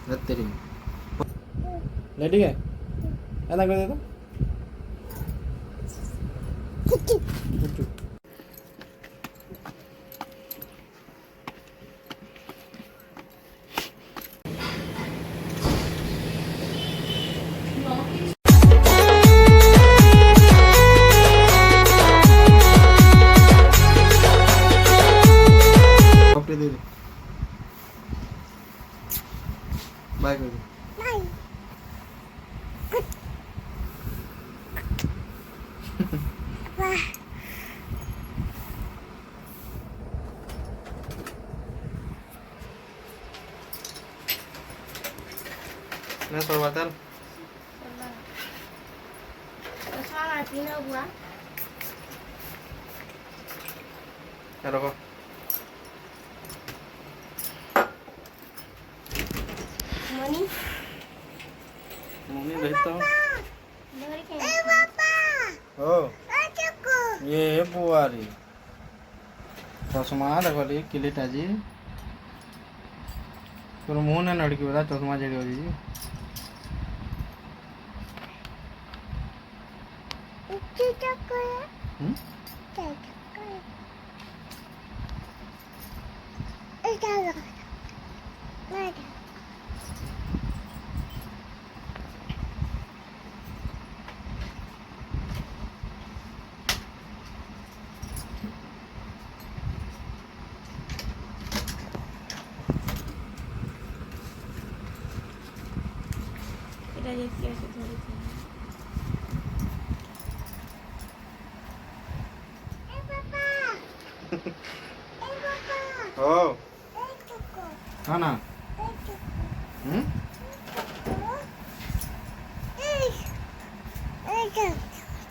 तेरी लेडी है ऐसा कर दे तो दे दे बाय कर दे ना तो बता रखो मम्मी भेजता हूँ ओ ये बुआरी चश्मा देखो किलीट आज तोर मुँह ना नड़की बता चश्मा जड़ी हो जी ओ हाँ ना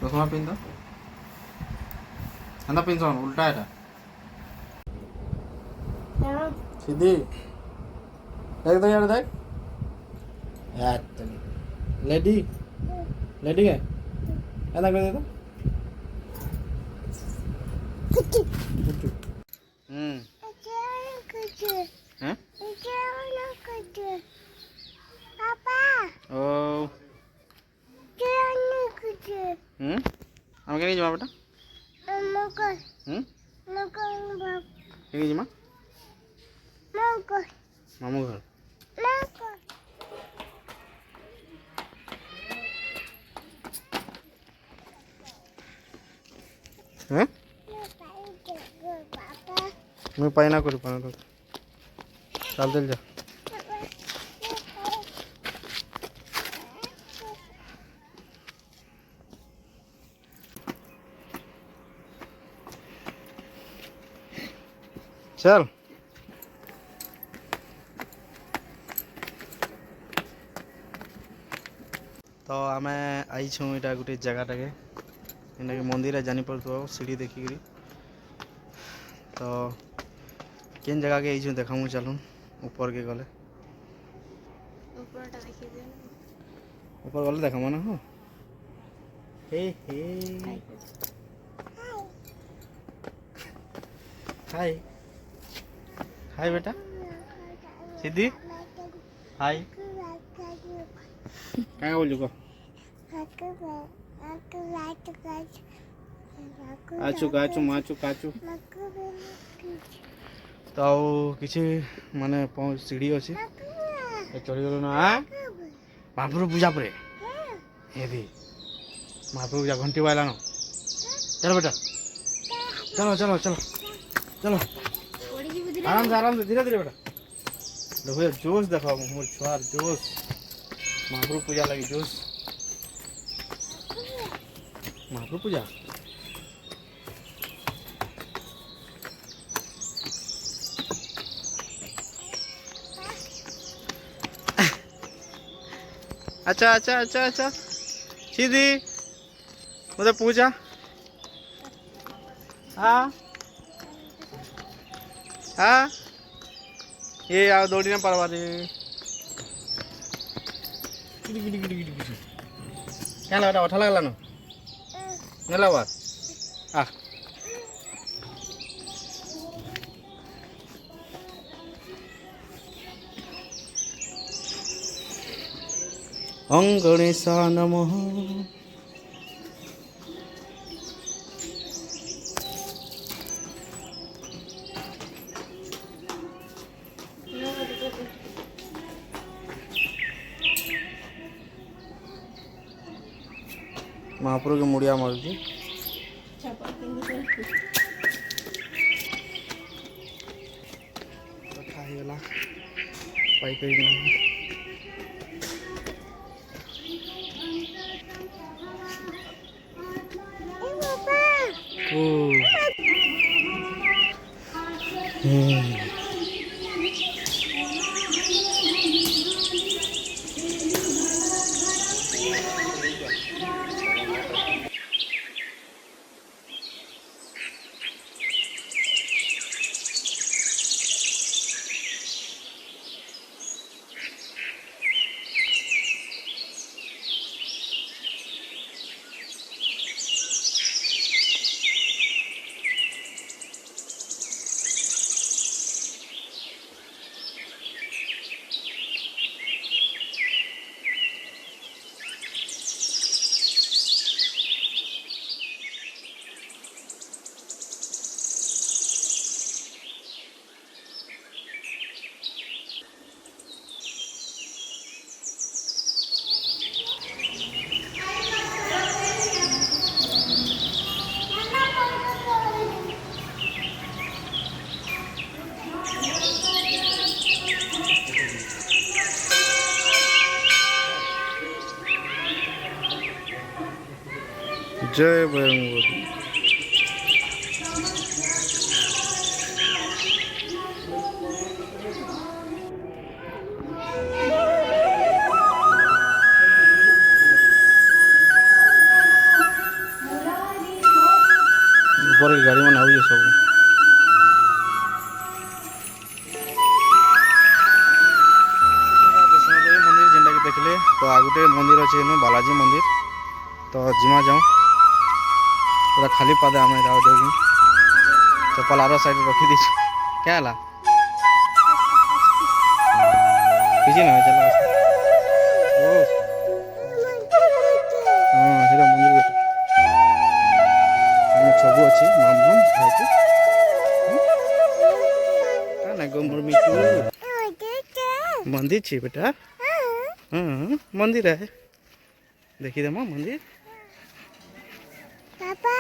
चश्मा पिन दो अंदा पिन सोन उल्टा है सीधी देख तो यार देख यार लेडी लेडी है ऐसा कर दे तो हैं ओ हम क्या नहीं जमा बेटा क्या जमा मामू घर हैं मैं पाइना करू पाना तो चल चल जा चल तो आम आई छूँ यहाँ गोटे जगह के मंदिर जानी पड़ो सीढ़ी देखिकी तो केन जगह के आई देखा मु चलून ऊपर के गले ऊपर गले देखा ना हो हे हे हाय हाय बेटा सिद्धि हाय क्या बोल को आचु काचु माचु काचु तो किसी माने सीढ़ी अच्छी चढ़ी गलु ना महाप्रभु पूजा पर ये भी महाप्रभु पूजा घंटी बाजला न चलो बेटा चलो चलो चलो चलो आराम से धीरे धीरे बेटा देखो जोश देखो मोर छुआर जोश महाप्रभु पूजा लगी जोश महाप्रभु पूजा अच्छा अच्छा अच्छा अच्छा सीधी मुझे पूछा हाँ हाँ ये आओ दौड़ी ना पारवा रे क्या लगा उठा लगला ना नहीं लगा आ ओं गणेशाय नमः। महाप्रभु के मुड़िया मारुची खाईगला पाई कर जय बजरंगबली। ऊपर गाड़ी में आउे सब मंदिर जेनटा कि देखले तो आ गोटे मंदिर अच्छे इन बालाजी मंदिर तो जिमा जाऊँ पूरा खाली पादे आम जाऊँ चप्पल आर साइड रखी दी क्या है किसी ना चला हाँ सीधा मंदिर सब अच्छे माम ना गोमर मिटू मंदिर छे बेटा। हाँ मंदिर है देखी दे माँ मंदिर पापा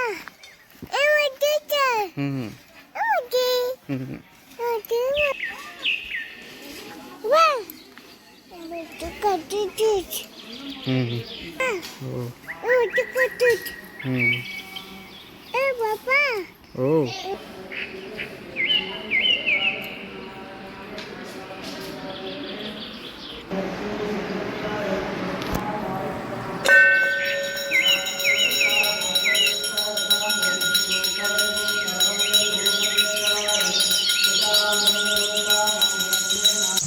ओ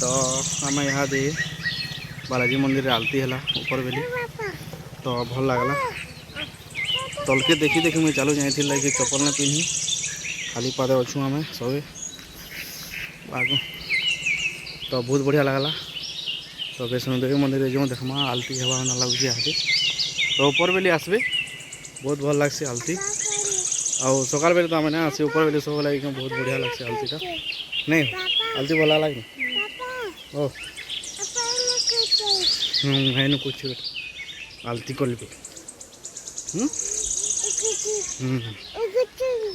तो आम यहाँ दे बालाजी मंदिर रे आलती है ऊपर बेली तो भल लगला तलके देखी देखी मुझे चालू जाई कि चप्पल ना पिन्ही खाली पादे अच्छू आम सब आगु तो बहुत बढ़िया लगला। तो वैष्णो देवी मंदिर जो देखमा आलती हवा ना लगुच यहाँ तो ऊपर बेली आसबे बहुत भल लगे आलती आउ सकाल बेले तो आम ना आस ऊपर बेले सब लगे बहुत बढ़िया लगे आलतीटा नहीं आलती भल लगे ओ है कुछ आलती कर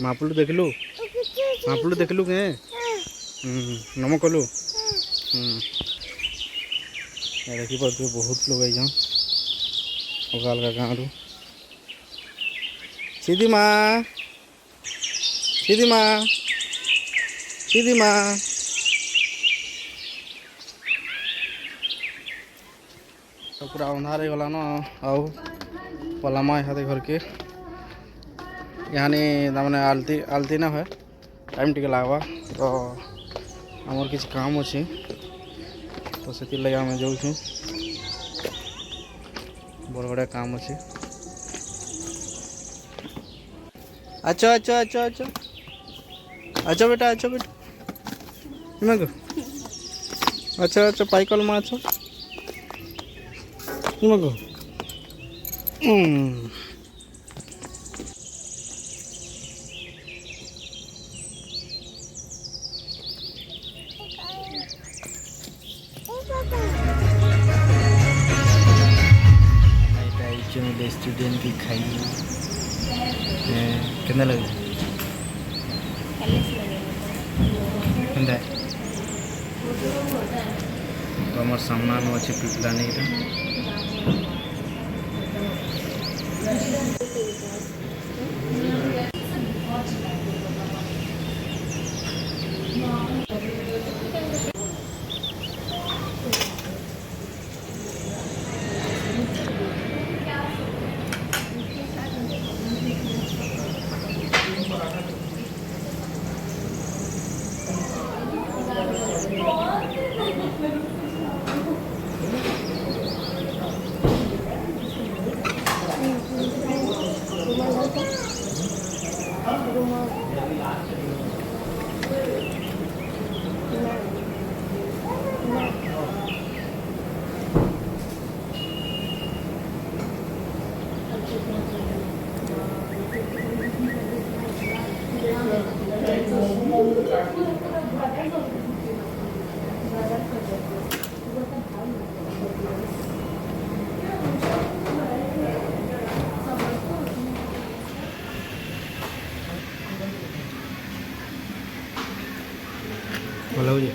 मापुलू देखलु के नम कलु देखी पारे बहुत लोग आई अलग अलग गाँव रू सीधी माँ सीधी माँ सीधी माँ तो पूरा अंधार हो गला न आउ पलामा यहाँ घर के यहाँ ताने आलती आलती ना है टाइम टिके लगवा तो आमर किसी काम अच्छे तो से लगे आम जाऊँ बड़गड़ा काम अच्छे अच्छा अच्छा अच्छा अच्छा अच्छा बेटा अच्छा अच्छा पाइकल माँ अच्छा तुमको स्टूडेंट की खाई कितना लगे तो हमार सामान अच्छे पिपला नहीं था बोलो जी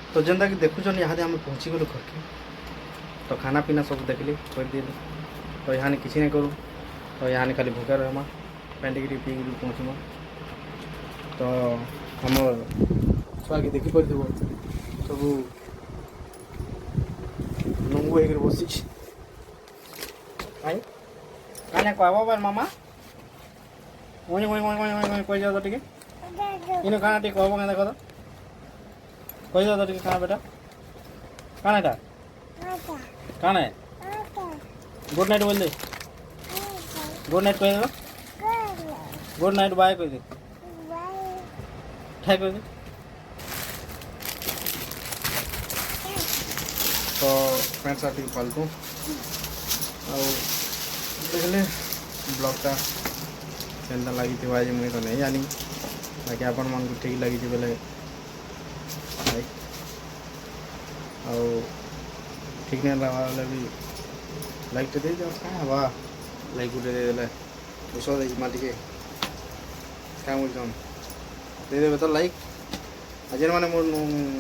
तो जेनता कि देखुन यहाँ आम पहुँची गलु घर के तो खाना पीना सब देखली कर दिल तो यहाँ किसी नहीं करूँ तो यहाँ खाली भूखा रहमा पैंट पी पहुँचमा तो आम छुआ कि देखी पार सब नंगू हो बसी क्या कहब बार मामा कही जाओ तो टे इन खाना टे कहब क्या देख तो कही जाओ तो टे खाना बेटा काना एटा काना है गुड नाइट बोल दे गुड नाइट कह दे गुड नाइट बाय कह दे ठाई कह दे तो पैंट सार्ट फालतू देखले ब्लॉगटा केन्ता लगी थी आज मुझे तो नहीं जानी बाकी आपण मन को ठीक लगी बेले लाइक और ठीक नहीं लगा भी लाइक तो दे जाओ क्या हवा लाइक गुटे दे देले उस इमा टे क्या बोलते दे देवे तो लाइक आज मैंने मोर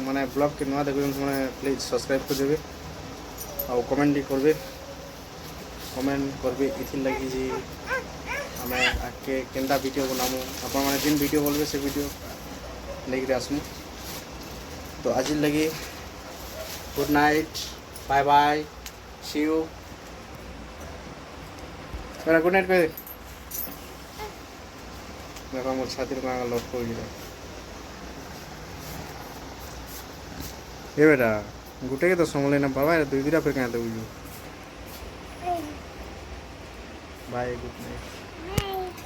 माने ब्लॉग के नुआ देख मैंने प्लीज सब्सक्राइब कर देवे और कमेंट करेंगे कमेंट करबे इथि लगी जी हमें आके केनता वीडियो बनामु अपन माने जिन वीडियो बोलबे से वीडियो लेके आसमु तो आज लगी good night bye bye see you मेरा गुड नाइट कह देखो मोर छाती को लट कर दिला ये बेटा गुटे के तो संभले ना बाबा दुई दुटा फिर क्या देबू बाय गुड नाइट